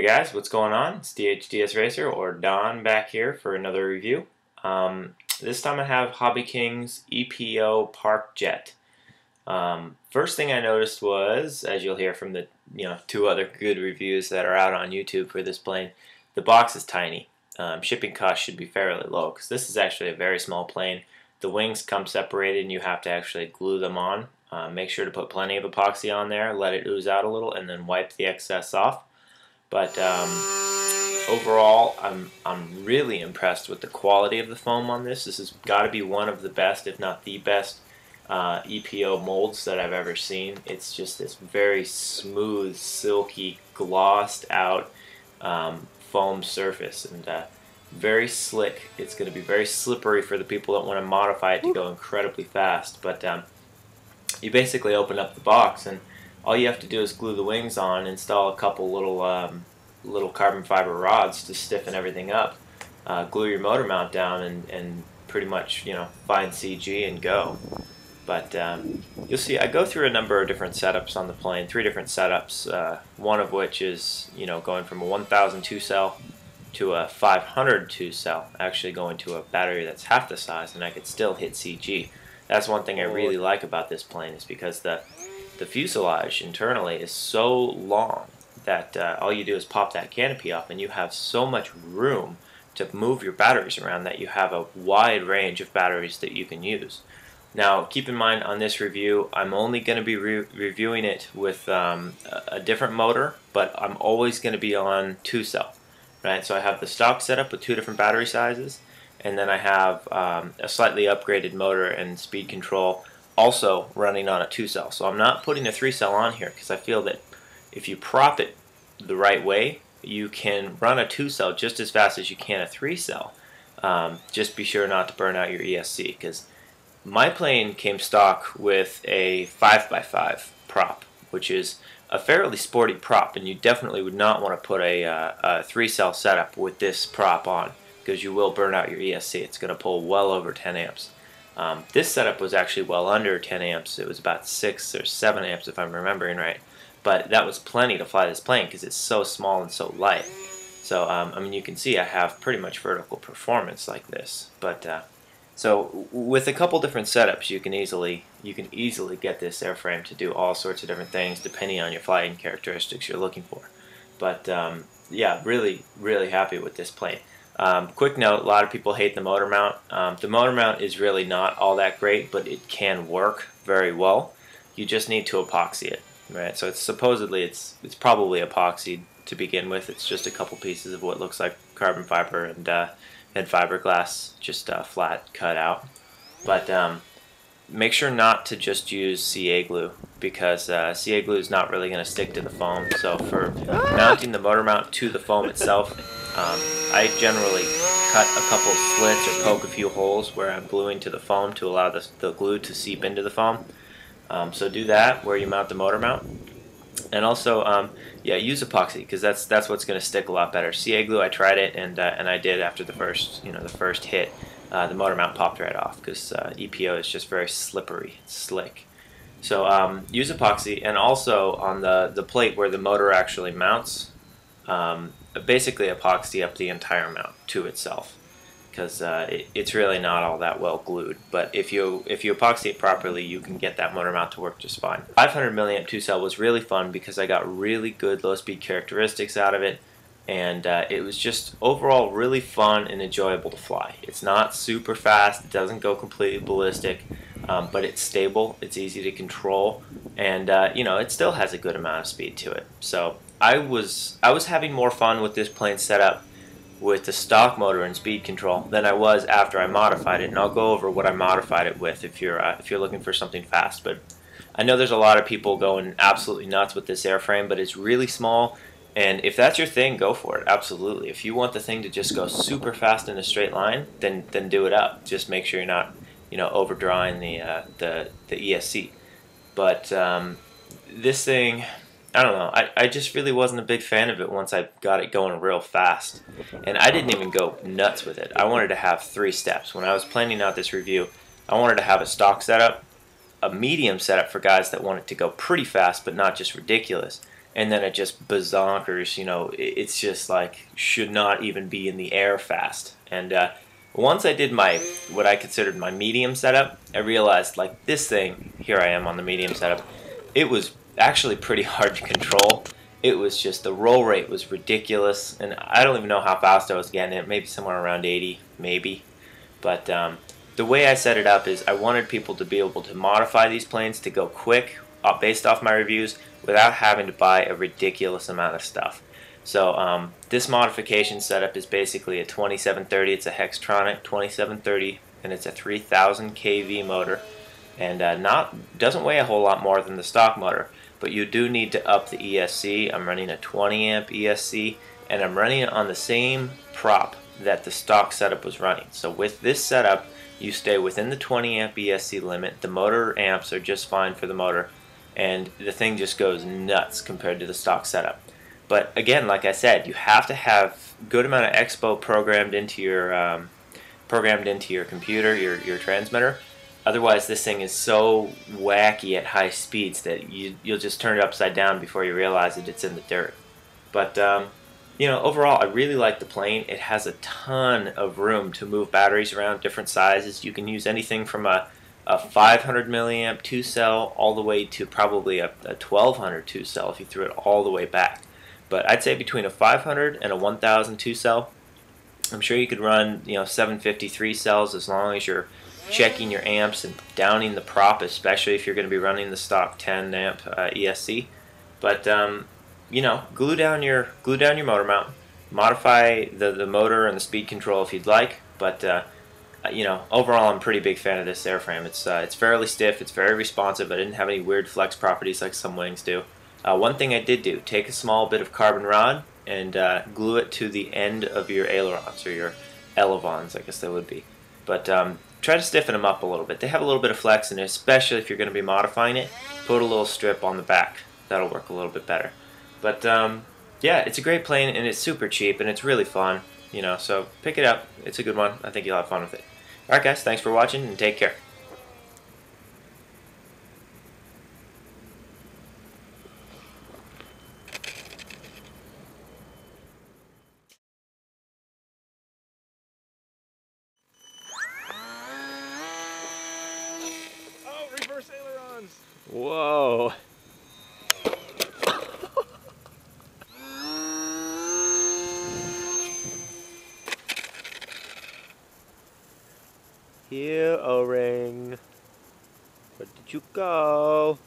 Hey guys, what's going on? It's DHDS Racer, or Don, back here for another review. This time I have HobbyKing's EPO ParkJet. First thing I noticed was, as you'll hear from the two other good reviews that are out on YouTube for this plane, the box is tiny. Shipping costs should be fairly low because this is actually a very small plane. The wings come separated and you have to actually glue them on. Make sure to put plenty of epoxy on there, let it ooze out a little, and then wipe the excess off. But overall, I'm really impressed with the quality of the foam on this. This has got to be one of the best, if not the best, EPO molds that I've ever seen. It's just this very smooth, silky, glossed out foam surface, and very slick. It's going to be very slippery for the people that want to modify it to go incredibly fast. But you basically open up the box, and all you have to do is glue the wings on, install a couple little carbon fiber rods to stiffen everything up, glue your motor mount down, and pretty much find CG and go. But you'll see I go through a number of different setups on the plane, 3 different setups, one of which is going from a 1002 cell to a 502 cell, actually going to a battery that's half the size, and I could still hit CG. That's one thing I really like about this plane, is because the fuselage internally is so long that all you do is pop that canopy off and you have so much room to move your batteries around that you have a wide range of batteries that you can use. Now keep in mind, on this review I'm only going to be reviewing it with a different motor, but I'm always going to be on 2-cell. Right? So I have the stock setup with 2 different battery sizes, and then I have a slightly upgraded motor and speed control also running on a 2-cell. So I'm not putting a 3-cell on here because I feel that if you prop it the right way, you can run a 2-cell just as fast as you can a 3-cell. Just be sure not to burn out your ESC, because my plane came stock with a 5x5 prop, which is a fairly sporty prop, and you definitely would not want to put a 3-cell setup with this prop on, because you will burn out your ESC. It's going to pull well over 10 amps. This setup was actually well under 10 amps. It was about 6 or 7 amps if I'm remembering right. But that was plenty to fly this plane because it's so small and so light. So I mean, you can see I have pretty much vertical performance like this. But so with a couple different setups, you can easily get this airframe to do all sorts of different things depending on your flying characteristics you're looking for. But yeah, really happy with this plane. Quick note, a lot of people hate the motor mount. The motor mount is really not all that great, but it can work very well. You just need to epoxy it, right? So it's probably epoxy to begin with. It's just a couple pieces of what looks like carbon fiber and fiberglass, just flat cut out. But make sure not to just use CA glue, because CA glue is not really going to stick to the foam. So for mounting the motor mount to the foam itself, I generally cut a couple slits or poke a few holes where I'm gluing to the foam to allow the glue to seep into the foam. So do that where you mount the motor mount. And also, yeah, use epoxy, because that's what's going to stick a lot better. CA glue, I tried it, and I did after the first hit. The motor mount popped right off because EPO is just very slippery, slick. So use epoxy, and also on the plate where the motor actually mounts, basically epoxy up the entire mount to itself, because it's really not all that well glued. But if you epoxy it properly, you can get that motor mount to work just fine. 500 milliamp 2-cell was really fun because I got really good low speed characteristics out of it, and it was just overall really fun and enjoyable to fly. It's not super fast, it doesn't go completely ballistic, but it's stable, it's easy to control, and it still has a good amount of speed to it. So I was having more fun with this plane setup with the stock motor and speed control than I was after I modified it, and I'll go over what I modified it with if you're looking for something fast. But I know there's a lot of people going absolutely nuts with this airframe, but it's really small, and if that's your thing, go for it. Absolutely. If you want the thing to just go super fast in a straight line, then do it up. Just make sure you're not overdrawing the ESC. But this thing, I don't know, I just really wasn't a big fan of it once I got it going real fast. And I didn't even go nuts with it. I wanted to have 3 steps. When I was planning out this review, I wanted to have a stock setup, a medium setup for guys that want it to go pretty fast but not just ridiculous, and then it just bazonkers. You know, it's just like should not even be in the air fast. And once I did my what I considered my medium setup, I realized like this thing. Here I am on the medium setup. It was actually pretty hard to control. It was just the roll rate was ridiculous, and I don't even know how fast I was getting it. Maybe somewhere around 80, maybe. But the way I set it up is I wanted people to be able to modify these planes to go quick based off my reviews without having to buy a ridiculous amount of stuff. So this modification setup is basically a 2730. It's a Hextronic 2730, and it's a 3000 kV motor, and doesn't weigh a whole lot more than the stock motor. But you do need to up the ESC. I'm running a 20 amp ESC, and I'm running it on the same prop that the stock setup was running. So with this setup, you stay within the 20 amp ESC limit. The motor amps are just fine for the motor, and the thing just goes nuts compared to the stock setup. But again, like I said, you have to have a good amount of expo programmed into your computer, your transmitter. Otherwise, this thing is so wacky at high speeds that you'll just turn it upside down before you realize that it's in the dirt. But you know, overall, I really like the plane. It has a ton of room to move batteries around, different sizes. You can use anything from a 500 milliamp 2-cell all the way to probably a 1200 2-cell if you threw it all the way back. But I'd say between a 500 and a 1000 2-cell, I'm sure you could run 753 cells as long as you're checking your amps and downing the prop, especially if you're going to be running the stock 10 amp ESC. But glue down your motor mount, modify the motor and the speed control if you'd like. But overall, I'm a pretty big fan of this airframe. It's fairly stiff, it's very responsive. I didn't have any weird flex properties like some wings do. One thing I did do: take a small bit of carbon rod and glue it to the end of your ailerons, or your elevons, I guess they would be. But try to stiffen them up a little bit. They have a little bit of flex, and especially if you're going to be modifying it, put a little strip on the back. That'll work a little bit better. But yeah, it's a great plane, and it's super cheap, and it's really fun. So pick it up. It's a good one. I think you'll have fun with it. Alright guys, thanks for watching, and take care. Oh, reverse ailerons! Whoa. Here, O-ring. Where did you go?